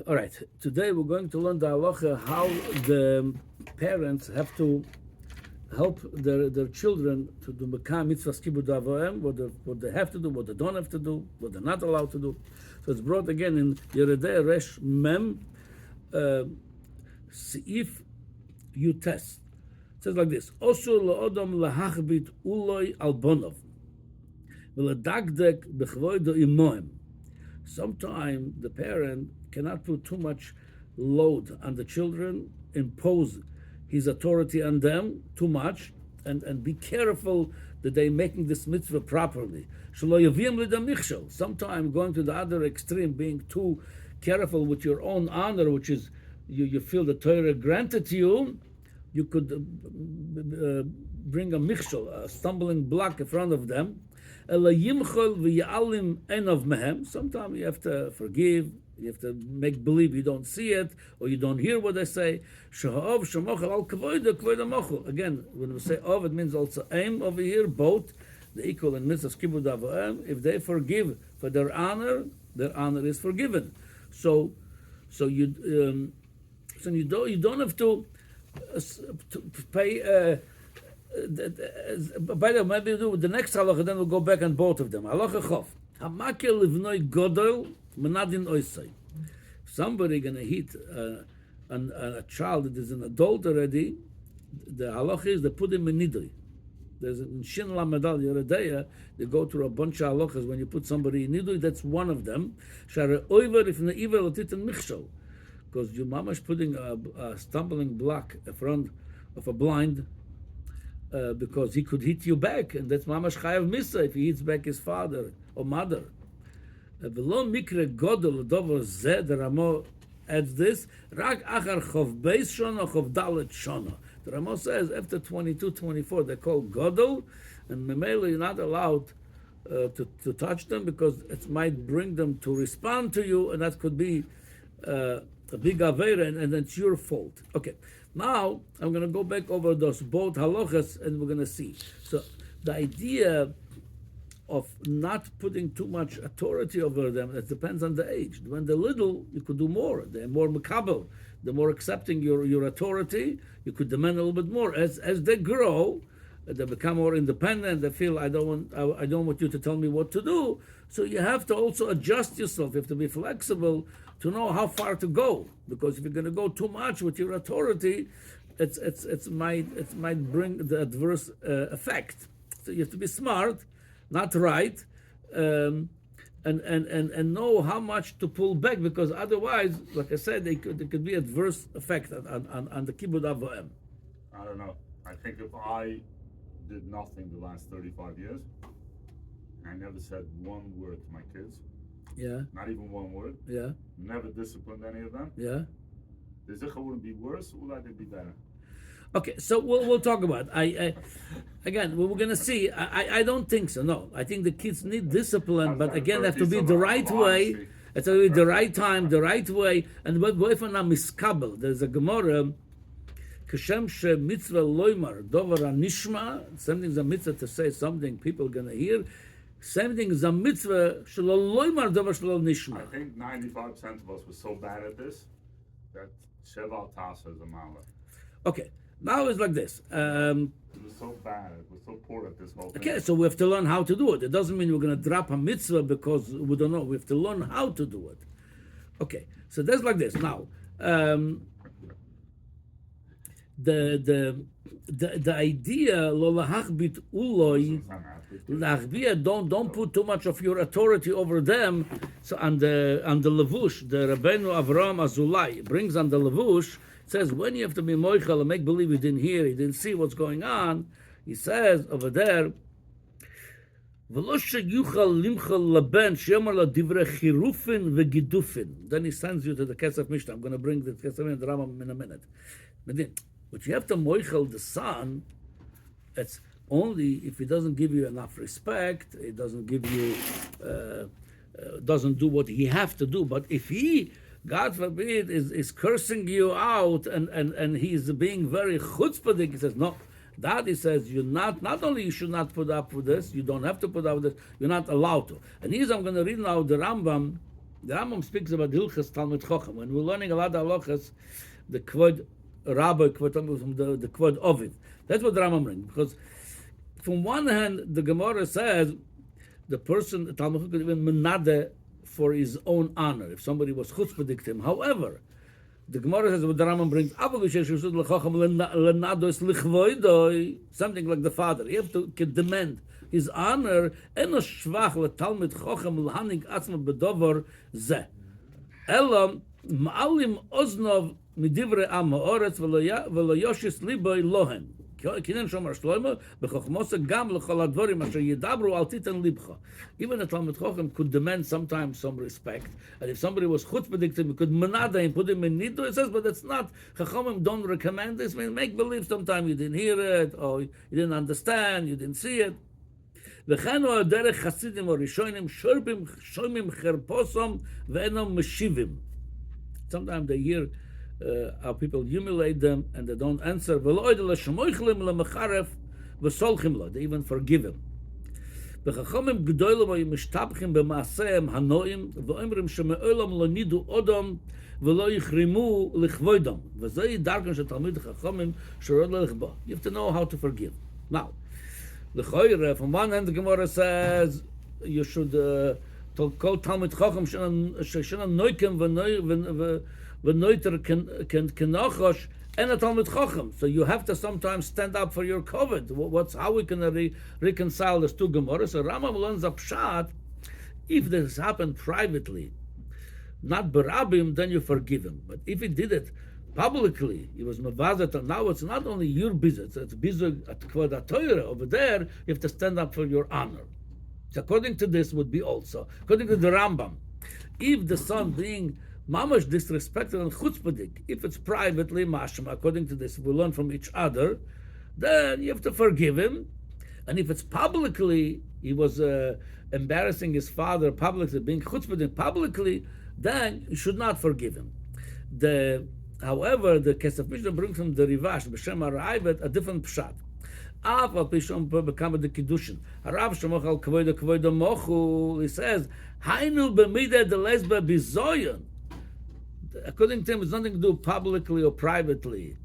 All right. Today we're going to learn the halacha how the parents have to help their children to do mitzvah Kibud Av Va'em, what they have to do, what they don't have to do, what they're not allowed to do. So it's brought again in Yeredei Resh Mem Seif Yutes. It says like this: Osur la'odam lahachbit uloi albonov v'ledagdek b'chvoido imoim. Sometimes the parent cannot put too much load on the children, impose his authority on them too much, and be careful that they're making this mitzvah properly. Sometimes going to the other extreme, being too careful with your own honor, which is you feel the Torah granted to you, you could bring a michshol, a stumbling block in front of them. Sometimes you have to forgive, you have to make believe you don't see it, or you don't hear what they say. Again, when we say of, it means also aim over here, both the equal in mitzvah Kibud Av Va'em. If they forgive for their honor is forgiven. So you don't have to pay. By the way, maybe we'll do the next halacha, then we'll go back on both of them. Halacha chof. Hamakel livnoi godel menadin oisay. Somebody gonna hit a child that is an adult already. The halacha is they put him in nidui. There's in Shin Lamedal Yeredeya, they go through a bunch of halachas. When you put somebody in nidui, that's one of them. Share oiver if neiver lotitin michshol, because your mama's putting a stumbling block in front of a blind. Because he could hit you back, and that's mamash chayav misa if he hits back his father or mother. V'lo mikre godol dover zeh, the Ramo adds this, rak achar chov beis shona, chov dalet shona. The Ramo says after 22, 24, they're called godol, and memela you're not allowed to touch them because it might bring them to respond to you, and that could be a big avera, and it's your fault. Okay. Now, I'm going to go back over those both halachas and we're going to see. So, the idea of not putting too much authority over them, it depends on the age. When they're little, you could do more. They're more makabel. They're more accepting your authority. You could demand a little bit more. As they grow, they become more independent. They feel, I don't want you to tell me what to do. So you have to also adjust yourself. You have to be flexible to know how far to go, because if you're going to go too much with your authority, it might bring the adverse effect. So you have to be smart, not right, and know how much to pull back, because otherwise, like I said, there could be adverse effect on the Kibud Av Va'em. I don't know. I think if I did nothing the last 35 years, I never said one word to my kids. Yeah. Not even one word. Yeah. Never disciplined any of them. Yeah. The zikha wouldn't be worse, or would it be better? Okay, so we'll talk about it. Again, we're going to see. I don't think so. No, I think the kids need discipline, but again, they have to be the right way. It's to be the right time, the right way. And what boyfriend miskabel. There's a Gemara. Kashem she mitzvah loymar dover anishma. Something's a mitzvah to say something people are going to hear. Same thing is a mitzvah shelo loymar dover shelo nishma. I think 95% of us were so bad at this that sheval tasa is a mala. Okay, now it's like this. It was so bad. It was so poor at this whole thing. Okay, so we have to learn how to do it. It doesn't mean we're going to drop a mitzvah because we don't know. We have to learn how to do it. Okay, so that's like this. Now, the idea lo lahachbit uloi lahbia, don't put too much of your authority over them. So on the levush, the Rabbeinu Avraham Azulai brings on the levush, says when you have to be moichel and make believe you didn't hear, you didn't see what's going on. He says over there, then he sends you to the Kesef Mishnah. I'm going to bring the Kesef Mishnah drama in a minute. But you have to moichel the son. It's only if he doesn't give you enough respect, he doesn't give you, doesn't do what he have to do. But if he, God forbid, is cursing you out and he's being very chutzpahdik, he says, no, that he says, you're not only you should not put up with this, you don't have to put up with this, you're not allowed to. And here's, I'm going to read now the Rambam The Rambam speaks about Hilchas Talmid Chochem. When we're learning a lot of halachas, the Kibud Rabbi, from the Kibud Oviv. That's what the Rambam brings. Because from one hand, the Gemara says the person, the Talmid Chochem, could even menade for his own honor, if somebody was chutzpahdik to him. However, the Gemara says what the Rambam brings, something like the father. You have to demand his honor. Eno shvach letalmid chochem l'hanig atzma bedover zeh. Elam ma'alim oznov midivrei am ha'oretz v'lo yoshis liboy lohen. Kinen shomer shloimo b'chochmosa gam l'chol advorim asher yidabru al titan libcha. Even a Talmid Chochem could demand sometimes some respect, and if somebody was chutzpahdik to him, he could menada him, put him in nido. It says, but that's not. Chachamim don't recommend this. I mean, make believe sometimes you didn't hear it, or you didn't understand, you didn't see it. וכן הוא הדרך חסידים או ראשונים שומעים חרפוסם ואינם משיבים. Sometimes they hear how people humiliate them and they don't answer. ולא יודע לשמויכלים למחרף וסולחים לו. They even forgive him. וחכמים גדולים היו משתבחים במעשיהם הנועים ואומרים שמעולם לא נידו אודם ולא יחרימו לכבודם. וזוהי דרכם של תלמיד חכמים שרוד לכבוד. You have to know how to forgive. Now, the Choyre, from one hand, the Gemara says you should call Talmid Chochem Shana Noikem V'Noiter Kenochosh and a Talmid Chochem. So you have to sometimes stand up for your covet. How we can reconcile these two Gemaras? So Rambam learns a pshat. If this happened privately, not barabim, then you forgive him. But if he did it publicly, he was mavazat, and now it's not only your business, it's bizug at Kvod HaTorah. Over there, you have to stand up for your honor. So according to this would be also, according to the Rambam, if the son being mamash disrespected and chutzpahdik, if it's privately mashma, according to this, we learn from each other, then you have to forgive him. And if it's publicly, he was embarrassing his father publicly, being chutzpahdik publicly, then you should not forgive him. However, the Kesef Mishnah brings from the Rivash, B'Shem HaRaivet, a different pshat. Af al pishon become the Kiddushin. Harav Shemoch al Kavoida Kavoida Mochu, he says, Hainu b'mideh de lesba bizoyon. According to him, it's nothing to do publicly or privately.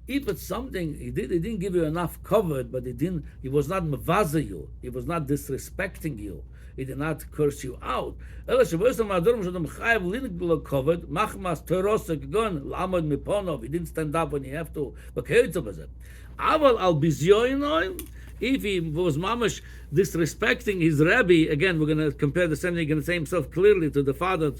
If it's something he didn't give you enough cover, but he was not mavaza you, he was not disrespecting you, he did not curse you out. He didn't stand up when you have to. If he was mamash disrespecting his rabbi, again we're going to compare the same thing, going to say himself clearly to the father.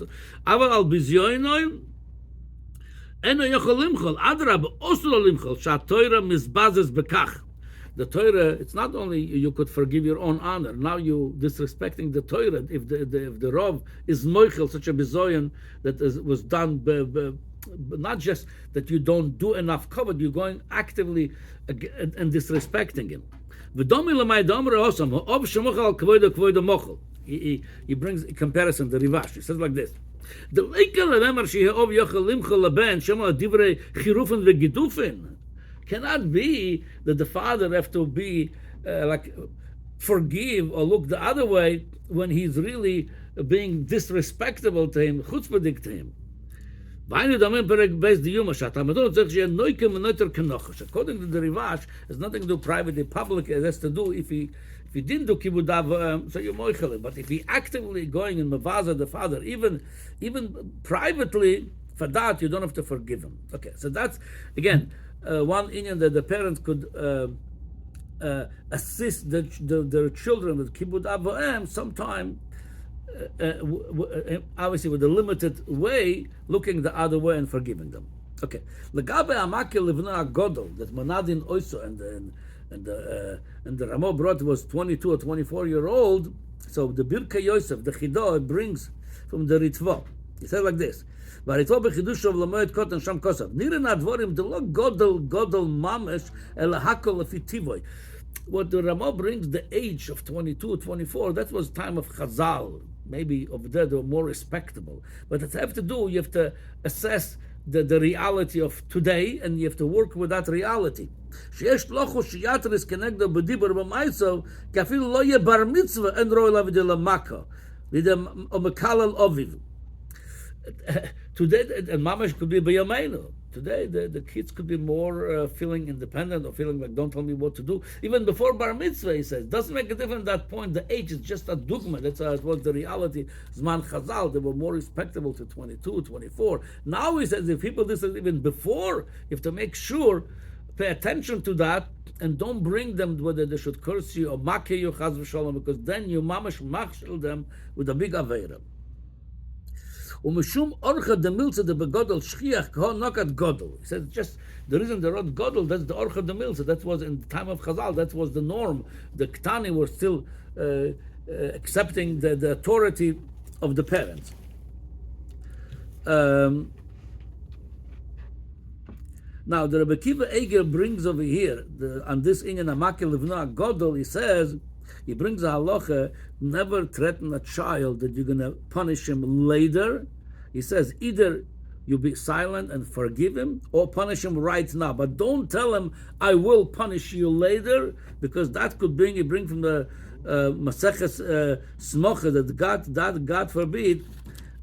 The Torah, it's not only you could forgive your own honor. Now you disrespecting the Torah. If the Rav is moichel, such a bizoyan that was done, not just that you don't do enough covered, you're going actively and disrespecting him. He brings a comparison, the Rivash. He says like this. Cannot be that the father have to be forgive or look the other way when he's really being disrespectful to him, chutzpahdik to him. According to the Rivash, it has nothing to do privately, public. It has to do if he didn't do Kibud Av Va'em, so you're moichel. But if he actively going in mavaza the father, even privately, for that you don't have to forgive him. Okay, so that's again one inyan that the parents could assist their children with Kibud Av Va'em sometime. Obviously with a limited way, looking the other way and forgiving them. Okay. Legabe Amakil Livna Godol, that Manadin also and the Ramo brought was 22 or 24-year-old. So the Birka Yosef, the Chidah, brings from the Ritva. He said like this. והריטבו בחידוש of למועד קוטן שם כוסף. נירן הדבורים דלא גודל ממש, אלא הכל לפי טיבוי. What the Ramo brings, the age of 22 or 24, that was time of Chazal. Maybe over there they were more respectable. But it have to do, you have to assess the reality of today, and you have to work with that reality. שיש לוחו שיאטריס כנגדו בדיבר במייסו, כי אפילו לא יהיה בר מצווה, אין רואי לה ודלה מכה, ודלה מקלל אביב. Today, and mamash could be b'yameinu. Today, the kids could be more feeling independent or feeling like, don't tell me what to do. Even before bar mitzvah, he says, doesn't make a difference at that point. The age is just a dogma. That's how it was the reality. Zman Chazal, they were more respectable to 22, 24. Now he says, if people do this even before, you have to make sure, pay attention to that, and don't bring them whether they should curse you or make you, chaz v'shalom, because then you mamash machshel them with a big aveira. Umeshum orcha de milza de begodel shchiach kho nokat godel. He says just the reason they wrote godel, that's the orcha de milza. That was in the time of Chazal. That was the norm. The Ktani were still accepting the authority of the parents. Now the Rebbe Kiva Eger brings over here on this inyan Amakil Livna Godel. He says. He brings a halacha, never threaten a child that you're going to punish him later. He says either you be silent and forgive him or punish him right now. But don't tell him, I will punish you later, because that could bring, you bring from the Maseches Smocha, that God forbid,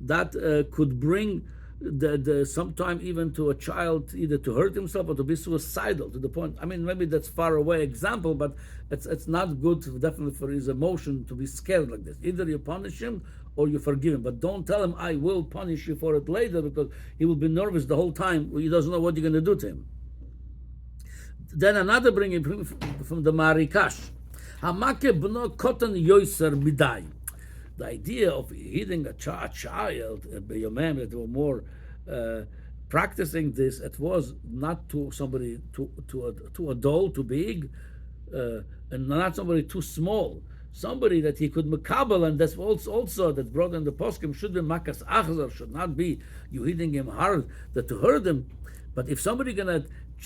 that could bring the sometime even to a child either to hurt himself or to be suicidal, to the point, I mean, maybe that's far away example, but it's not good definitely for his emotion to be scared like this. Either you punish him or you forgive him, but don't tell him I will punish you for it later, because he will be nervous the whole time. He doesn't know what you're going to do to him. Then another bringing from the Marikash, Hamake b'no kotan yoiser midai. The idea of hitting a child, that they were more practicing this, it was not to somebody too adult, too big, and not somebody too small. Somebody that he could makabel, and that's also that's brought in the poskim, should be makas achzar, should not be you hitting him hard that to hurt him. But if somebody gonna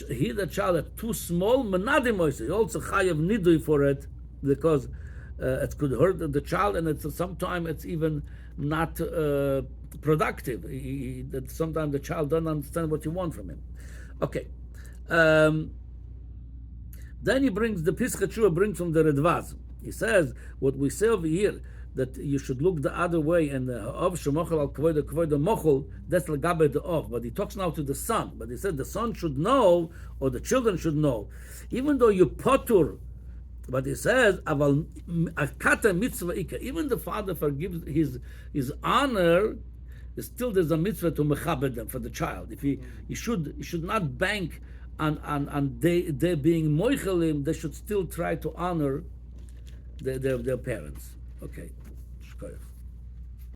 hit a child that's too small, menadim you also chayav nidui for it, because it could hurt the child, and sometimes it's even not productive. That sometimes the child doesn't understand what you want from him. Okay. Then he brings the Pischat Shua brings from the Redvaz. He says what we say over here, that you should look the other way, and of shemochel al kvoid mochel, that's lagabe the of. But he talks now to the son. But he said the son should know, or the children should know, even though you potur. But he says, aval akata mitzvah ika. Even the father forgives his honor. Still, there's a mitzvah to mechabed them for the child. If he should not bank on they being moichelim. They should still try to honor their parents. Okay.